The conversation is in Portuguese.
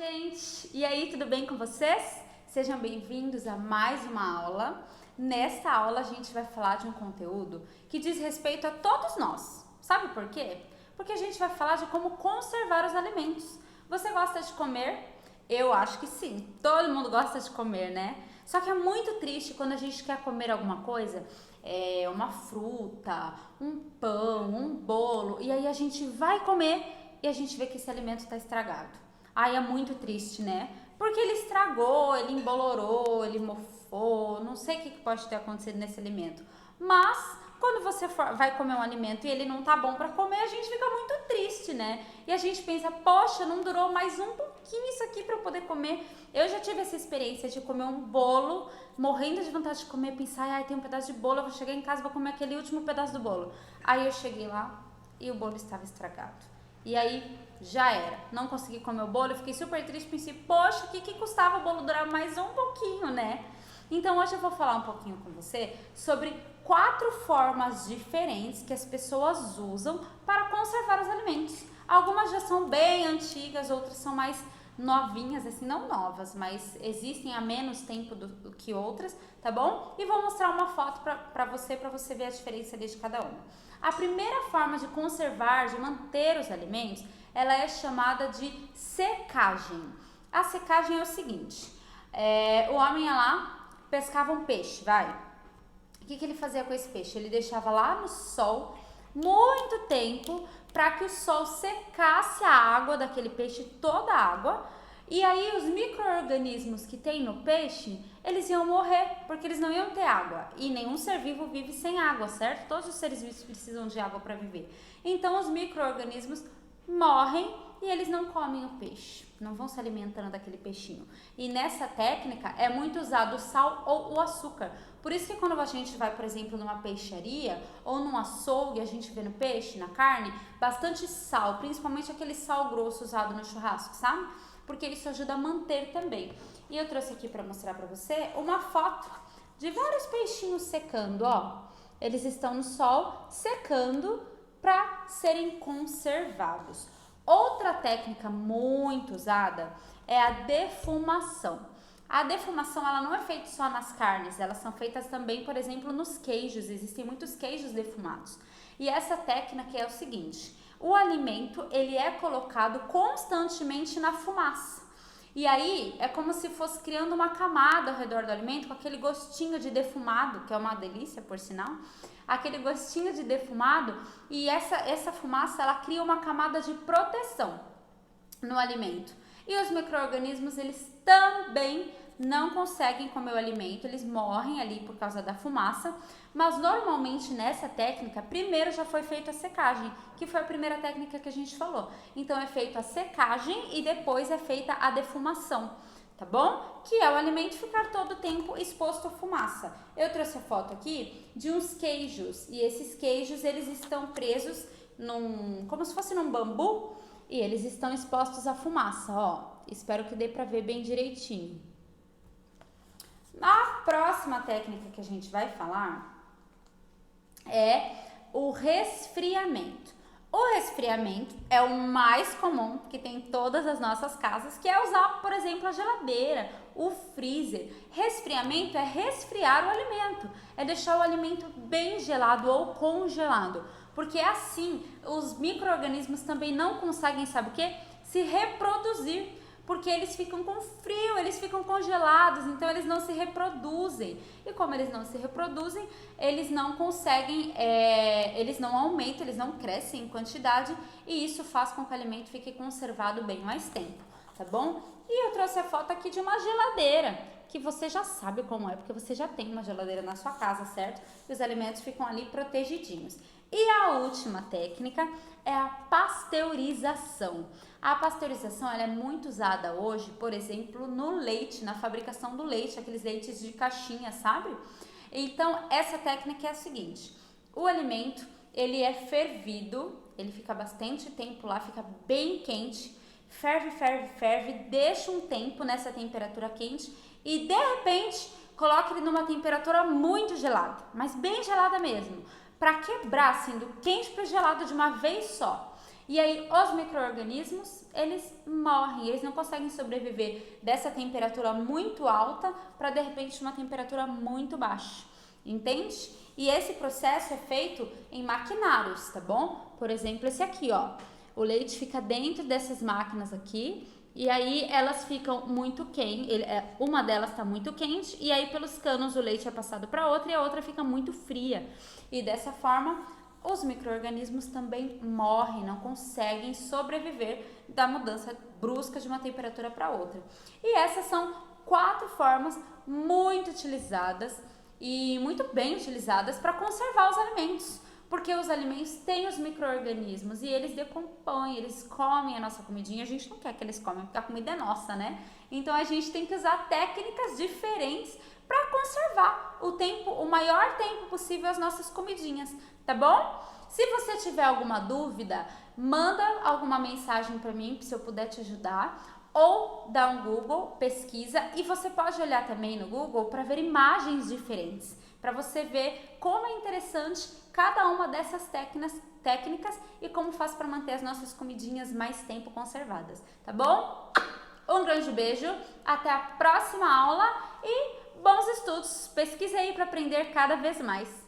gente! E aí, tudo bem com vocês? Sejam bem-vindos a mais uma aula. Nesta aula a gente vai falar de um conteúdo que diz respeito a todos nós. Sabe por quê? Porque a gente vai falar de como conservar os alimentos. Você gosta de comer? Eu acho que sim. Todo mundo gosta de comer, né? Só que é muito triste quando a gente quer comer alguma coisa, uma fruta, um pão, um bolo, e aí a gente vai comer e a gente vê que esse alimento está estragado. Aí é muito triste, né? Porque ele estragou, ele embolorou, ele mofou, não sei o que pode ter acontecido nesse alimento. Mas quando você vai comer um alimento e ele não tá bom para comer, a gente fica muito triste, né? E a gente pensa, poxa, não durou mais um pouquinho isso aqui para eu poder comer. Eu já tive essa experiência de comer um bolo, morrendo de vontade de comer, pensar, ai, tem um pedaço de bolo, eu vou chegar em casa e vou comer aquele último pedaço do bolo. Aí eu cheguei lá e o bolo estava estragado. E aí já era, não consegui comer o bolo, eu fiquei super triste, pensei, poxa, o que custava o bolo durar mais um pouquinho, né? Então hoje eu vou falar um pouquinho com você sobre 4 formas diferentes que as pessoas usam para conservar os alimentos. Algumas já são bem antigas, outras são mais novinhas, assim, não novas, mas existem há menos tempo do que outras, tá bom? E vou mostrar uma foto para você ver a diferença de cada uma. A primeira forma de conservar, de manter os alimentos, ela é chamada de secagem. A secagem é o seguinte, o homem ia lá, pescava um peixe, O que ele fazia com esse peixe? Ele deixava lá no sol muito tempo para que o sol secasse a água daquele peixe, toda a água, e aí os micro-organismos que tem no peixe, eles iam morrer, porque eles não iam ter água. E nenhum ser vivo vive sem água, certo? Todos os seres vivos precisam de água para viver. Então os micro-organismos morrem e eles não comem o peixe, não vão se alimentando daquele peixinho. E nessa técnica é muito usado o sal ou o açúcar. Por isso que quando a gente vai, por exemplo, numa peixaria ou num açougue, a gente vê no peixe, na carne, bastante sal, principalmente aquele sal grosso usado no churrasco, sabe? Porque isso ajuda a manter também. E eu trouxe aqui para mostrar para você uma foto de vários peixinhos secando, ó. Eles estão no sol secando para serem conservados. Outra técnica muito usada é a defumação. A defumação, ela não é feita só nas carnes, elas são feitas também, por exemplo, nos queijos. Existem muitos queijos defumados. E essa técnica é o seguinte, o alimento, ele é colocado constantemente na fumaça. E aí, é como se fosse criando uma camada ao redor do alimento com aquele gostinho de defumado, que é uma delícia, por sinal. Aquele gostinho de defumado, e essa fumaça, ela cria uma camada de proteção no alimento. E os micro-organismos, eles também não conseguem comer o alimento, eles morrem ali por causa da fumaça, mas normalmente nessa técnica, primeiro já foi feita a secagem, que foi a primeira técnica que a gente falou. Então é feita a secagem e depois é feita a defumação, tá bom? Que é o alimento ficar todo o tempo exposto à fumaça. Eu trouxe a foto aqui de uns queijos, e esses queijos, eles estão presos como se fosse num bambu, e eles estão expostos à fumaça, ó. Espero que dê pra ver bem direitinho. A próxima técnica que a gente vai falar é o resfriamento. O resfriamento é o mais comum que tem em todas as nossas casas, que é usar, por exemplo, a geladeira, o freezer. Resfriamento é resfriar o alimento, é deixar o alimento bem gelado ou congelado, porque assim os micro-organismos também não conseguem, sabe o quê? Se reproduzir. Porque eles ficam com frio, eles ficam congelados, então eles não se reproduzem. E como eles não se reproduzem, eles não conseguem, eles não aumentam, eles não crescem em quantidade, e isso faz com que o alimento fique conservado bem mais tempo, tá bom? E eu trouxe a foto aqui de uma geladeira, que você já sabe como é, porque você já tem uma geladeira na sua casa, certo? E os alimentos ficam ali protegidinhos. E a última técnica é a pasteurização. A pasteurização, ela é muito usada hoje, por exemplo, no leite, na fabricação do leite, aqueles leites de caixinha, sabe? Então, essa técnica é a seguinte, o alimento, ele é fervido, ele fica bastante tempo lá, fica bem quente, ferve, deixa um tempo nessa temperatura quente e, de repente, coloca ele numa temperatura muito gelada, mas bem gelada mesmo, para quebrar, assim, do quente para o gelado de uma vez só. E aí os micro-organismos, eles morrem, eles não conseguem sobreviver dessa temperatura muito alta para de repente uma temperatura muito baixa, entende? E esse processo é feito em maquinários, tá bom? Por exemplo, esse aqui, ó. O leite fica dentro dessas máquinas aqui e aí elas ficam muito quentes, uma delas está muito quente e aí pelos canos o leite é passado para outra e a outra fica muito fria. E dessa forma os micro-organismos também morrem, não conseguem sobreviver da mudança brusca de uma temperatura para outra. E essas são 4 formas muito utilizadas e muito bem utilizadas para conservar os alimentos. Porque os alimentos têm os micro-organismos e eles decompõem, eles comem a nossa comidinha. A gente não quer que eles comem, porque a comida é nossa, né? Então a gente tem que usar técnicas diferentes para conservar o maior tempo possível as nossas comidinhas, tá bom? Se você tiver alguma dúvida, manda alguma mensagem para mim, se eu puder te ajudar. Ou dá um Google, pesquisa, e você pode olhar também no Google para ver imagens diferentes, para você ver como é interessante cada uma dessas técnicas e como faz para manter as nossas comidinhas mais tempo conservadas, tá bom? Um grande beijo, até a próxima aula e bons estudos! Pesquise aí para aprender cada vez mais.